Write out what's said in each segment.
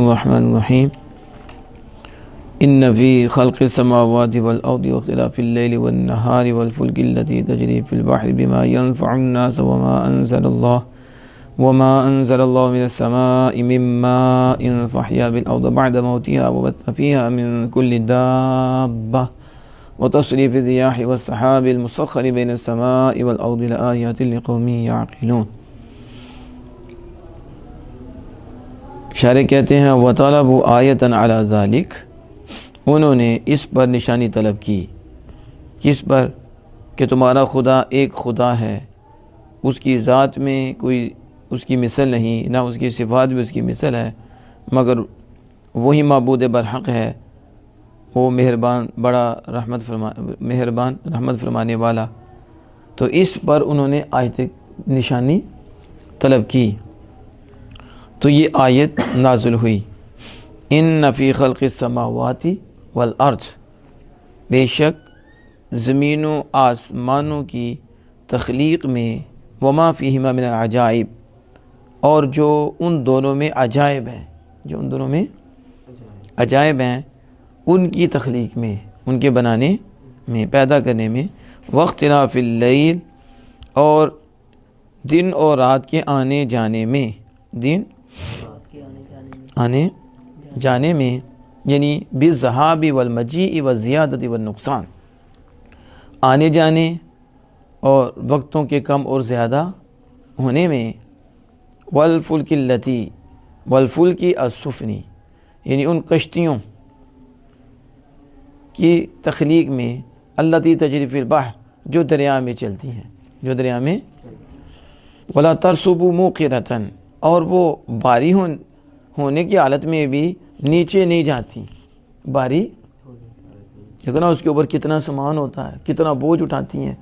الرحمن الرحیم ان فی خلق السماوات والارض واختلاف اللیل والنہار والفلک التي تجری فی البحر بما ينفع الناس وما انزل اللہ من السماء من ماء فاحیا بالارض بعد موتها وبث فيها من كل دابة وتصریف الرياح والسحاب المسخر بین السماء والارض لآیات لقوم یعقلون۔ شارح کہتے ہیں وَطَلَبُوا آیَةً عَلَى ذَلِكَ، انہوں نے اس پر نشانی طلب کی، کس پر؟ کہ تمہارا خدا ایک خدا ہے، اس کی ذات میں کوئی اس کی مثل نہیں، نہ اس کی صفات بھی اس کی مثل ہے، مگر وہی معبود برحق ہے، وہ مہربان بڑا رحمت فرمانے والا۔ تو اس پر انہوں نے آیت نشانی طلب کی، تو یہ آیت نازل ہوئی ان فی خلق السماوات والارض، بے شک زمین و آسمانوں کی تخلیق میں، وما فیہما من العجائب، اور جو ان دونوں میں عجائب ہیں، ان کی تخلیق میں، ان کے بنانے میں، پیدا کرنے میں، واختلاف اللیل، اور دن اور رات کے آنے جانے میں، آنے جانے میں یعنی بالذہاب والمجیء والزیادۃ والنقصان، آنے جانے اور وقتوں کے کم اور زیادہ ہونے میں، والفلک التی، والفلک السفنی، یعنی ان کشتیوں کی تخلیق میں، التی تجری فی البحر، جو دریا میں چلتی ہیں، ولا ترسبوا موقرۃ، اور وہ باری ہونے کی حالت میں بھی نیچے نہیں جاتی، باری دیکھو نا اس کے اوپر کتنا سامان ہوتا ہے، کتنا بوجھ اٹھاتی ہیں،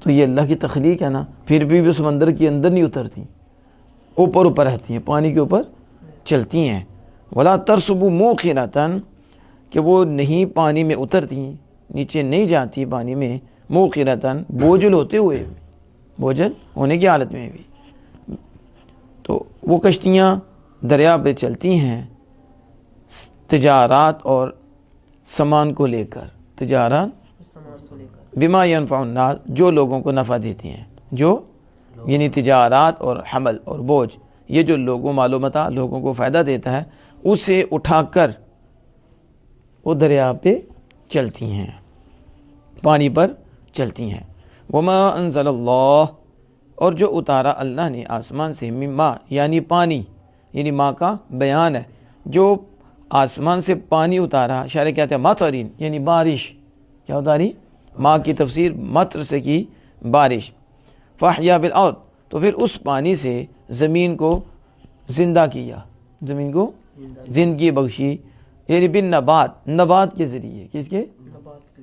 تو یہ اللہ کی تخلیق ہے نا، پھر بھی وہ سمندر کے اندر نہیں اترتی، اوپر رہتی ہیں، پانی کے اوپر چلتی ہیں۔ ولا ترسبوا موقرۃ، کہ وہ نہیں پانی میں اترتی، نیچے نہیں جاتی پانی میں، موقرۃ، بوجھل ہوتے ہوئے، بوجھل ہونے کی حالت میں بھی، تو وہ کشتیاں دریا پہ چلتی ہیں تجارات اور سامان کو لے کر، بما ينفع الناس، جو لوگوں کو نفع دیتی ہیں، یعنی تجارات اور حمل اور بوجھ، یہ جو لوگوں کو فائدہ دیتا ہے، اسے اٹھا کر وہ دریا پہ چلتی ہیں، پانی پر چلتی ہیں۔ وما انزل اللہ، اور جو اتارا اللہ نے آسمان سے، من ماء، یعنی پانی، یعنی ماء کا بیان ہے، جو آسمان سے پانی اتارا، شارح کہتے ہیں مطرین، یعنی بارش، کیا اتاری؟ ماء کی تفسیر مطر سے کی، بارش۔ فاحیا بالارض، تو پھر اس پانی سے زمین کو زندہ کیا، زمین کو زندگی بخشی، یعنی بالنبات، نبات کے ذریعے، کس کے؟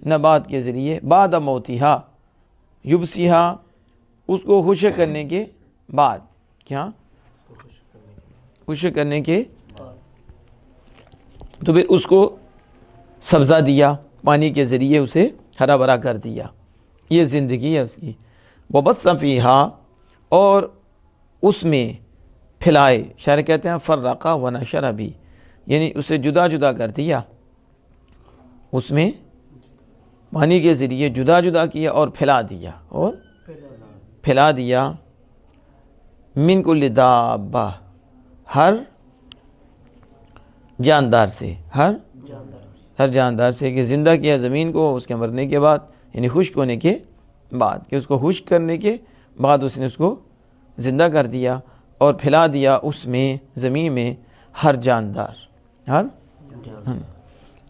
نبات کے ذریعے، بعد موتہا، یبسیہا، اس کو خشک کرنے کے بعد، کیا؟ خشک کرنے کے، تو پھر اس کو سبزہ دیا، پانی کے ذریعے اسے ہرا بھرا کر دیا، یہ زندگی ہے اس کی۔ وبث فیہا، اور اس میں پھیلائے، شاعر کہتے ہیں فرقا ونشر بھی، یعنی اسے جدا جدا کر دیا، اس میں پانی کے ذریعے جدا جدا کیا اور پھیلا دیا، من کل دابہ، ہر جاندار سے، ہر جاندار سے، کہ زندہ کیا زمین کو اس کے مرنے کے بعد، یعنی خشک ہونے کے بعد، کہ اس کو خشک کرنے کے بعد اس نے اس کو زندہ کر دیا اور پھیلا دیا اس میں، زمین میں، ہر جاندار،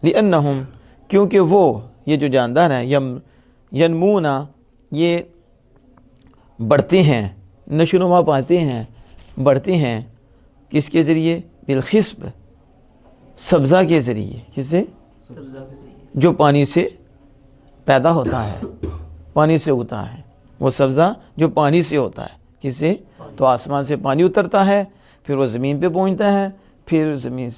لِأَنَّهُمْ، کیونکہ وہ، یہ جو جاندار ہیں، ینمون، یہ بڑھتے ہیں، نشو و نما پاتے ہیں، بڑھتے ہیں، کس کے ذریعے؟ بالخصب، سبزہ کے ذریعے، کس سے؟ جو پانی سے پیدا ہوتا ہے، پانی سے ہوتا ہے، وہ سبزہ جو پانی سے ہوتا ہے، کس سے؟ تو آسمان سے پانی اترتا ہے، پھر وہ زمین پہ پہنچتا ہے، پھر زمین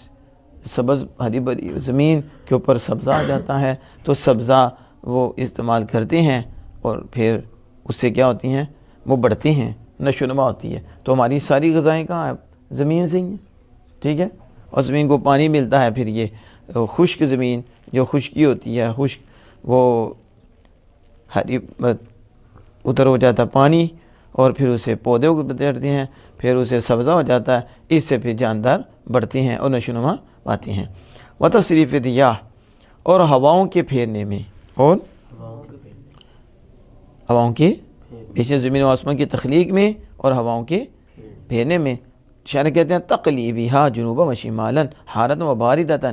سبز ہری بھری زمین کے اوپر سبزہ آ جاتا ہے، تو سبزہ وہ استعمال کرتے ہیں، اور پھر اس سے کیا ہوتی ہیں؟ وہ بڑھتے ہیں، نشو و نما ہوتی ہے۔ تو ہماری ساری غذائیں کہاں ہیں؟ زمین سے ہی ہیں، ٹھیک ہے، اور زمین کو پانی ملتا ہے، پھر یہ خشک زمین جو خشکی ہوتی ہے، خشک وہ ہری ادھر ہو جاتا ہے پانی، اور پھر اسے پودے چڑھتے ہیں، پھر اسے سبزہ ہو جاتا ہے، اس سے پھر جاندار بڑھتی ہیں اور نشوونما پاتی ہیں۔ وتصریف الریاح، اور ہواؤں کے پھیرنے میں، اور ہواؤں کے پیچھے زمین و آسمان کی تخلیق میں اور ہواؤں کے پھیرنے میں، شاعر کہتے ہیں تقلیبھا جنوبا و شمالا حارۃ و باردۃ،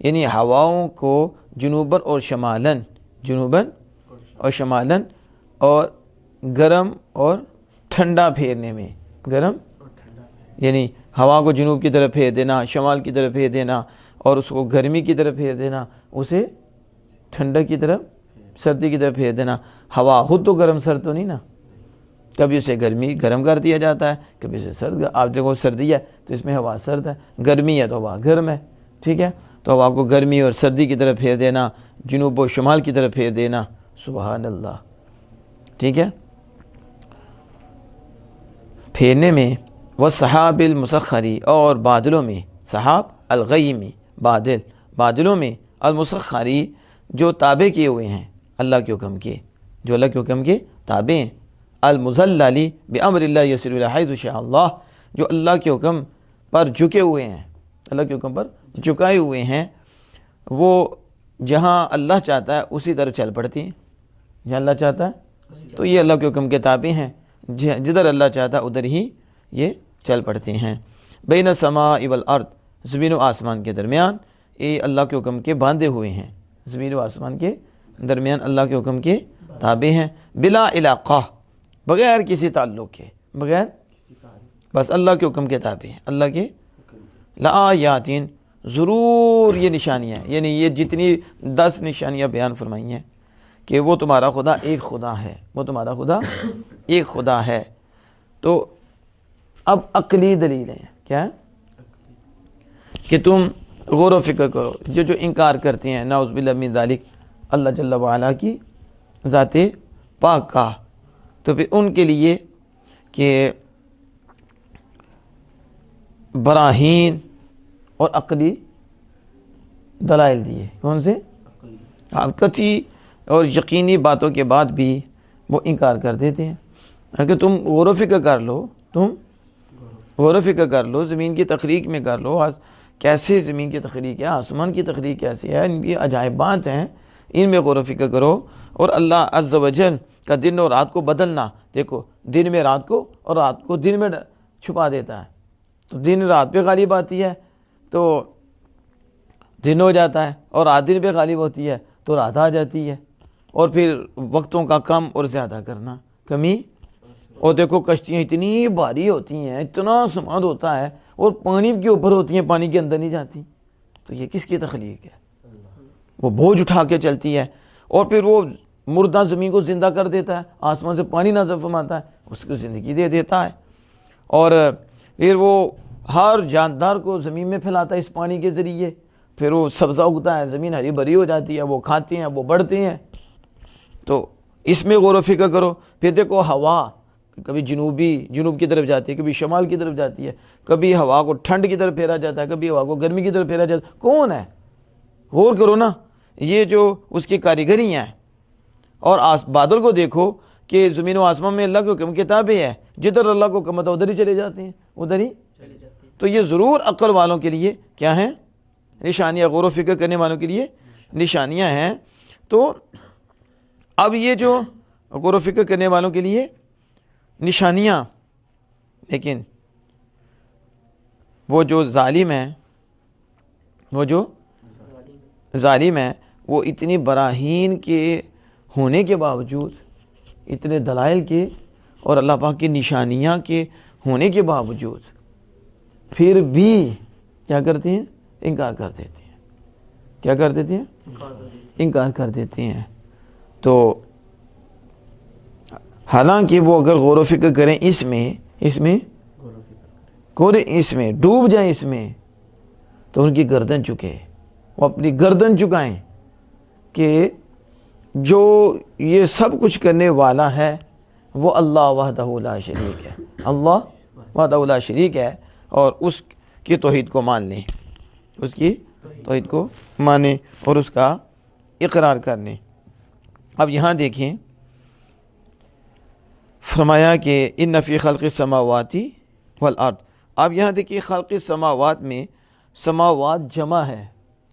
یعنی ہواؤں کو جنوباً اور شمالاً، جنوباً اور شمالاً، اور گرم اور ٹھنڈا پھیرنے میں، گرم یعنی ہوا کو جنوب کی طرف پھیر دینا، شمال کی طرف پھیر دینا، اور اس کو گرمی کی طرف پھیر دینا، اسے ٹھنڈک کی طرف، سردی کی طرف پھیر دینا۔ ہوا خود تو گرم سرد تو نہیں نا، کبھی اسے گرم کر دیا جاتا ہے، کبھی اسے سرد۔ آپ دیکھو سردی ہے تو اس میں ہوا سرد ہے، گرمی ہے تو ہوا گرم ہے، ٹھیک ہے؟ تو ہوا کو گرمی اور سردی کی طرف پھیر دینا، جنوب و شمال کی طرف پھیر دینا، سبحان اللہ، ٹھیک ہے؟ پھیرنے میں، والسحاب المسخری، اور بادلوں میں، سحاب الغیمی، بادلوں میں، المسخری، جو تابع کیے ہوئے ہیں اللہ کے حکم کے، جو اللہ کے حکم کے تابع ہیں، المذللی بامر اللہ یسر الی حیث شاء اللہ، جو اللہ کے حکم پر جھکے ہوئے ہیں، اللہ کے حکم پر جھکائے ہوئے ہیں، وہ جہاں اللہ چاہتا ہے اسی طرف چل پڑتی ہیں، جہاں اللہ چاہتا ہے تو یہ اللہ کے حکم کے تابع ہیں، جدھر اللہ چاہتا ہے ادھر ہی یہ چل پڑتے ہیں۔ بین السماء والارض، زمین و آسمان کے درمیان، یہ اللہ کے حکم کے باندھے ہوئے ہیں، زمین و آسمان کے درمیان اللہ کے حکم کے تابع ہیں، بلا علاقہ، بغیر کسی تعلق کے، بغیر بس اللہ کے حکم کے تابع ہیں، اللہ کے لآیاتین، ضرور یہ نشانیاں ہیں، یعنی یہ جتنی 10 نشانیاں بیان فرمائی ہیں کہ وہ تمہارا خدا ایک خدا ہے، وہ تمہارا خدا ایک خدا ہے۔ تو اب عقلی دلیل ہے، کیا ہے؟ کہ تم غور و فکر کرو، جو انکار کرتے ہیں نعوذ باللہ من ذالک اللہ جل وعلا کی ذات پاک کا، تو پھر ان کے لیے کہ براہین اور عقلی دلائل دیے، کون سے؟ قطعی اور یقینی باتوں کے بعد بھی وہ انکار کر دیتے ہیں۔ اگر تم غور و فکر کر لو، تم غور و فکر کر لو، زمین کی تخلیق میں کر لو، کیسے زمین کی تخلیق ہے، آسمان کی تخلیق کیسی ہے، ان کی عجائبات ہیں، ان میں غور و فکر کرو۔ اور اللہ عز و جل کا دن اور رات کو بدلنا، دیکھو دن میں رات کو اور رات کو دن میں چھپا دیتا ہے، تو دن رات پہ غالب آتی ہے تو دن ہو جاتا ہے، اور رات دن پہ غالب ہوتی ہے تو رات آ جاتی ہے، اور پھر وقتوں کا کم اور زیادہ کرنا، کمی۔ اور دیکھو کشتیاں اتنی بھاری ہوتی ہیں، اتنا سامان ہوتا ہے، اور پانی کے اوپر ہوتی ہیں، پانی کے اندر نہیں جاتی، تو یہ کس کی تخلیق ہے؟ وہ بوجھ اٹھا کے چلتی ہے، اور پھر وہ مردہ زمین کو زندہ کر دیتا ہے، آسمان سے پانی نازل فرماتا ہے، اس کو زندگی دے دیتا ہے، اور پھر وہ ہر جاندار کو زمین میں پھیلاتا ہے اس پانی کے ذریعے، پھر وہ سبزہ اگتا ہے، زمین ہری بھری ہو جاتی ہے، وہ کھاتے ہیں، وہ بڑھتے ہیں۔ تو اس میں غور و فکر کرو۔ پھر دیکھو ہوا کبھی جنوب کی طرف جاتی ہے، کبھی شمال کی طرف جاتی ہے، کبھی ہوا کو ٹھنڈ کی طرف پھیرا جاتا ہے، کبھی ہوا کو گرمی کی طرف پھیرا جاتا ہے، کون ہے؟ غور کرو نا، یہ جو اس کی کاریگری ہیں۔ اور بادل کو دیکھو کہ زمین و آسمان میں اللہ کے حکم کے تابع ہے، جدھر اللہ کو حکم ہوتا ہے ادھر ہی چلے جاتے ہیں، ادھر ہی۔ تو یہ ضرور عقل والوں کے لیے کیا ہیں؟ نشانیاں، غور و فکر کرنے والوں کے لیے نشانیاں ہیں۔ تو اب یہ جو غور و فکر کرنے والوں کے لیے نشانیاں، لیکن وہ جو ظالم ہیں، وہ اتنی براہین کے ہونے کے باوجود، اتنے دلائل کے اور اللہ پاک کی نشانیاں کے ہونے کے باوجود پھر بھی کیا کرتے ہیں؟ انکار کر دیتے ہیں۔ کیا کر دیتے ہیں؟ انکار کر دیتے ہیں۔ تو حالانکہ وہ اگر غور و فکر کریں اس میں ڈوب جائیں اس میں، تو ان کی گردن چکے، وہ اپنی گردن چکائیں کہ جو یہ سب کچھ کرنے والا ہے وہ اللہ وحدہ لا شریک ہے، اللہ وحدہ لا شریک ہے، اور اس کی توحید کو مان لیں۔ اس کی توحید کو مانے اور اس کا اقرار کرنے۔ اب یہاں دیکھیں فرمایا کہ ان فی خلق السماوات والارض۔ اب یہاں دیکھیے خلق السماوات میں سماوات جمع ہے،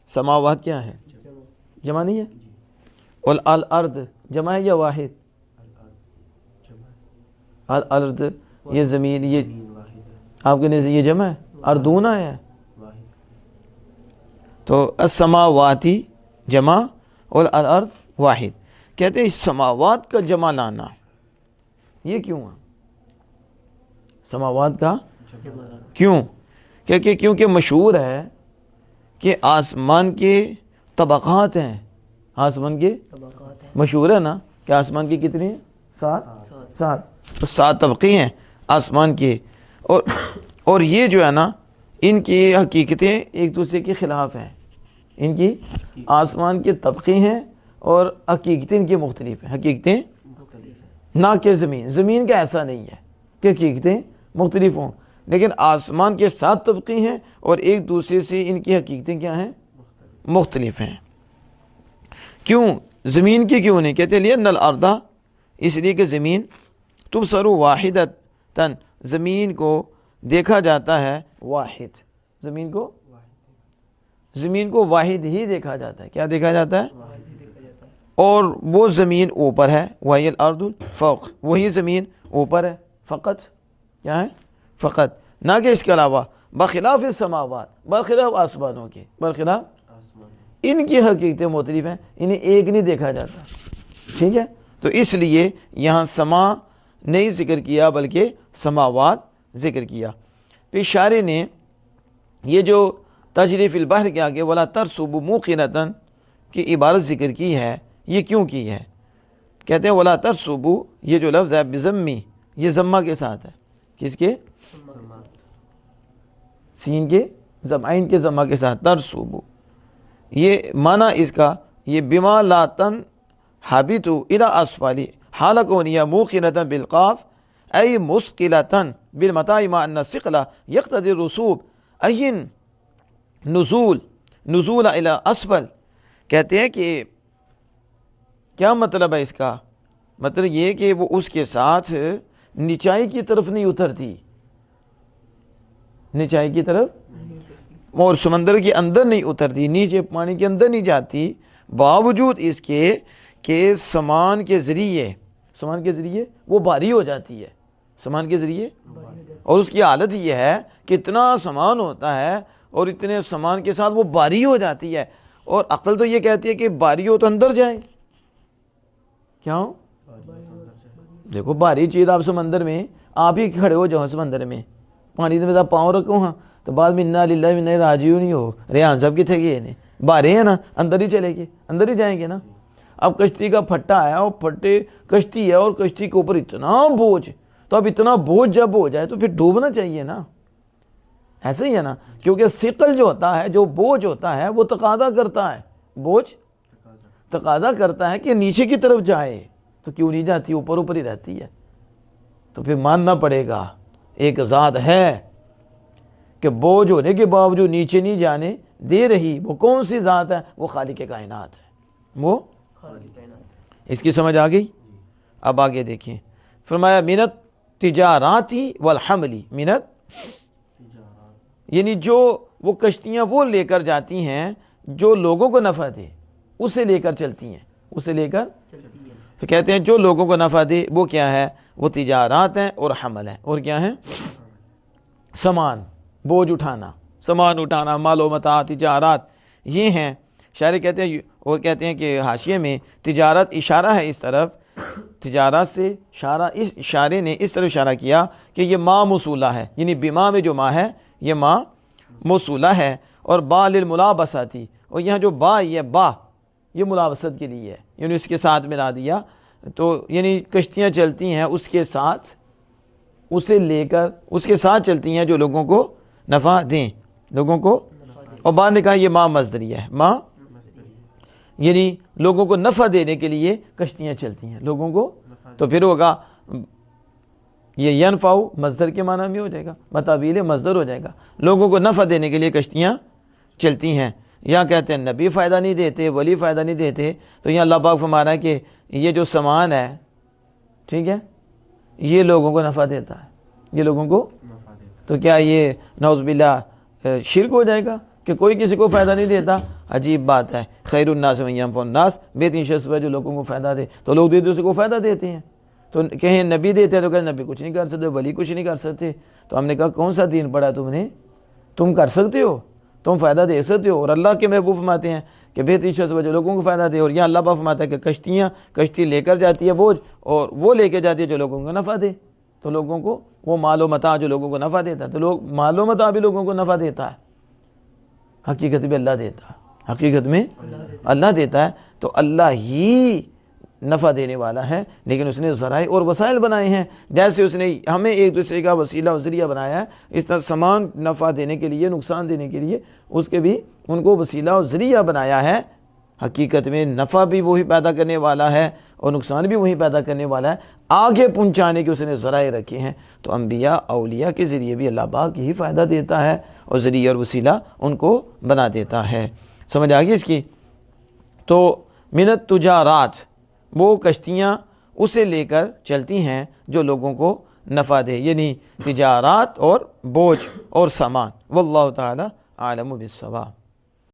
سماوات کیا ہے؟ جمع نہیں ہے؟ والارض جمع ہے یا واحد؟ الارض یہ زمین، یہ آپ کے نزدیک یہ جمع ہے؟ اردون ہے تو السماواتی جمع اور الارض واحد۔ کہتے ہیں سماوات کا جمع لانا یہ کیوں ہے؟ سماوات کا کیوں؟ کیونکہ مشہور ہے کہ آسمان کے طبقات ہیں، آسمان کے مشہور ہے نا کہ آسمان کی کتنی ہیں؟ سات طبقے ہیں آسمان کے، اور یہ جو ہے نا ان کی حقیقتیں ایک دوسرے کے خلاف ہیں، ان کی آسمان کے طبقے ہیں اور حقیقتیں ان کی مختلف ہیں، حقیقتیں نہ کہ زمین کا ایسا نہیں ہے کہ حقیقتیں مختلف ہوں، لیکن آسمان کے 7 طبقے ہیں اور ایک دوسرے سے ان کی حقیقتیں کیا ہیں؟ مختلف ہیں۔ کیوں زمین کی کیوں نہیں؟ کہتے لئے الارض، اس لیے کہ زمین تبصر واحدتاً، زمین کو دیکھا جاتا ہے واحد، زمین کو واحد ہی دیکھا جاتا ہے۔ کیا دیکھا جاتا ہے؟ اور وہ زمین اوپر ہے، وہی الارض فوق، وہی زمین اوپر ہے فقط، کیا ہے؟ فقط، نہ کہ اس کے علاوہ، بخلاف السماوات، برخلاف آسمانوں کے، برخلاف ان کی حقیقتیں مختلف ہیں، انہیں ایک نہیں دیکھا جاتا، ٹھیک ہے؟ تو اس لیے یہاں سما نہیں ذکر کیا بلکہ سماوات ذکر کیا۔ پھر شارح نے یہ جو تجری فی البحر کے آگے ولا ترسبوا موقنۃ کی عبارت ذکر کی ہے، یہ کیوں کی ہے؟ کہتے ہیں ولا ترسبوا، یہ جو لفظ ہے بضمی، یہ ضمہ کے ساتھ ہے، کس کے؟ سین کے عین کے ضمہ کے ساتھ، ترسبوا، یہ معنی اس کا یہ بما لا تنحبطوا الی اسفل حال کونیہ موقنۃ بالقاف ای مثقلۃ بالمتاع مع ان الثقل یقتضی الرسوب ای نزول الی اسفل۔ کہتے ہیں کہ کیا مطلب ہے اس کا؟ مطلب یہ کہ وہ اس کے ساتھ نچائی کی طرف نہیں اترتی، نچائی کی طرف اور سمندر کے اندر نہیں اترتی، نیچے پانی کے اندر نہیں جاتی، باوجود اس کے کہ سامان کے ذریعے وہ بھاری ہو جاتی ہے، سامان کے ذریعے، اور اس کی حالت یہ ہے کہ اتنا سامان ہوتا ہے اور اتنے سامان کے ساتھ وہ بھاری ہو جاتی ہے، اور عقل تو یہ کہتی ہے کہ بھاری ہو تو اندر جائے، کیا ہو؟ دیکھو بھاری چیز آپ سمندر میں آپ ہی کھڑے ہو جاؤ، سمندر میں پانی میں آپ پاؤں رکھو ہاں تو بعد میں انا للہ و انا الیہ راجعون نہیں ہو، ریحان صاحب کی تھے گئے بھارے ہیں نا، اندر ہی چلے گے، اندر ہی جائیں گے نا۔ اب کشتی کا پھٹا ہے اور پھٹے کشتی ہے اور کشتی کے اوپر اتنا بوجھ، تو اب اتنا بوجھ جب ہو جائے تو پھر ڈوبنا چاہیے نا، ایسے ہی ہے نا، کیونکہ ثقل جو ہوتا ہے، جو بوجھ ہوتا ہے وہ تقاضا کرتا ہے، بوجھ تقاضا کرتا ہے کہ نیچے کی طرف جائے، تو کیوں نہیں جاتی، اوپر ہی رہتی ہے۔ تو پھر ماننا پڑے گا ایک ذات ہے کہ بوجھ ہونے کے باوجود نیچے نہیں جانے دے رہی، وہ کون سی ذات ہے؟ وہ خالق کائنات ہے، وہ اس کی سمجھ آ گئی؟ اب آگے دیکھیں، فرمایا منت تجاراتی والحملی، منت یعنی جو وہ کشتیاں وہ لے کر جاتی ہیں جو لوگوں کو نفع دے، اسے لے کر چلتی ہیں، اسے لے کر تو کہتے ہیں جو لوگوں کو نفع دے وہ کیا ہے؟ وہ تجارات ہیں اور حمل ہے، اور کیا ہے؟ سامان، بوجھ اٹھانا، سامان اٹھانا، مال و متاع، تجارات، یہ ہیں۔ شاعر کہتے ہیں، اور کہتے ہیں کہ حاشیے میں تجارت اشارہ ہے اس طرف، تجارت سے اشارہ، اس اشارے نے اس طرف اشارہ کیا کہ یہ ما موصولہ ہے، یعنی بما میں جو ما ہے یہ ما موصولہ ہے، اور با للملابسہ تھی، اور یہاں جو با یہ با یہ ملابست کے لیے ہے، یعنی اس کے ساتھ ملا دیا، تو یعنی کشتیاں چلتی ہیں اس کے ساتھ، اسے لے کر اس کے ساتھ چلتی ہیں جو لوگوں کو نفع دیں، لوگوں کو، اور بعد نے کہا یہ ما مصدریہ ہے، ما یعنی لوگوں کو نفع دینے کے لیے کشتیاں چلتی ہیں، لوگوں کو، تو پھر ہوگا یہ ینفعو مصدر کے معنی میں ہو جائے گا، متابیل مصدر ہو جائے گا، لوگوں کو نفع دینے کے لیے کشتیاں چلتی ہیں، یا کہتے ہیں نبی فائدہ نہیں دیتے، ولی فائدہ نہیں دیتے، تو یہاں اللہ پاک فرما رہا ہے کہ یہ جو سامان ہے، ٹھیک ہے، یہ لوگوں کو نفع دیتا ہے، یہ لوگوں کو تو کیا یہ نعوذ باللہ شرک ہو جائے گا کہ کوئی کسی کو فائدہ نہیں دیتا؟ عجیب بات ہے۔ خیر الناس من ينفع الناس، بہترین شخص ہے جو لوگوں کو فائدہ دے، تو لوگ ایک دوسرے کو فائدہ دیتے ہیں۔ تو کہیں نبی دیتے ہیں تو کہیں نبی کچھ نہیں کر سکتے، ولی کچھ نہیں کر سکتے۔ تو ہم نے کہا کون سا دین پڑھا تم نے؟ تم کر سکتے ہو، تم فائدہ دے سکتے ہو۔ اور اللہ کے محبوب فرماتے ہیں کہ بہترین شخص جو لوگوں کو فائدہ دے، اور یہاں اللہ پاک فرماتا ہے کہ کشتی لے کر جاتی ہے بوجھ، اور وہ لے کے جاتی ہے جو لوگوں کو نفع دے، تو لوگوں کو وہ مال و متاع جو لوگوں کو نفع دیتا ہے، تو لوگ مال و متاع بھی لوگوں کو نفع دیتا ہے، حقیقت میں اللہ دیتا ہے، حقیقت میں اللہ دیتا ہے۔ تو اللہ ہی نفع دینے والا ہے، لیکن اس نے ذرائع اور وسائل بنائے ہیں۔ جیسے اس نے ہمیں ایک دوسرے کا وسیلہ و ذریعہ بنایا ہے، اس طرح سامان نفع دینے کے لیے، نقصان دینے کے لیے اس کے بھی ان کو وسیلہ و ذریعہ بنایا ہے۔ حقیقت میں نفع بھی وہی پیدا کرنے والا ہے اور نقصان بھی وہی پیدا کرنے والا ہے، آگے پہنچانے کے اس نے ذرائع رکھے ہیں۔ تو انبیاء اولیاء کے ذریعے بھی اللہ پاک ہی فائدہ دیتا ہے اور ذریعہ اور وسیلہ ان کو بنا دیتا ہے۔ سمجھ آ گئی اس کی؟ تو من التجارات، وہ کشتیاں اسے لے کر چلتی ہیں جو لوگوں کو نفع دے، یعنی تجارات اور بوجھ اور سامان۔ واللہ تعالی عالم بالصواب۔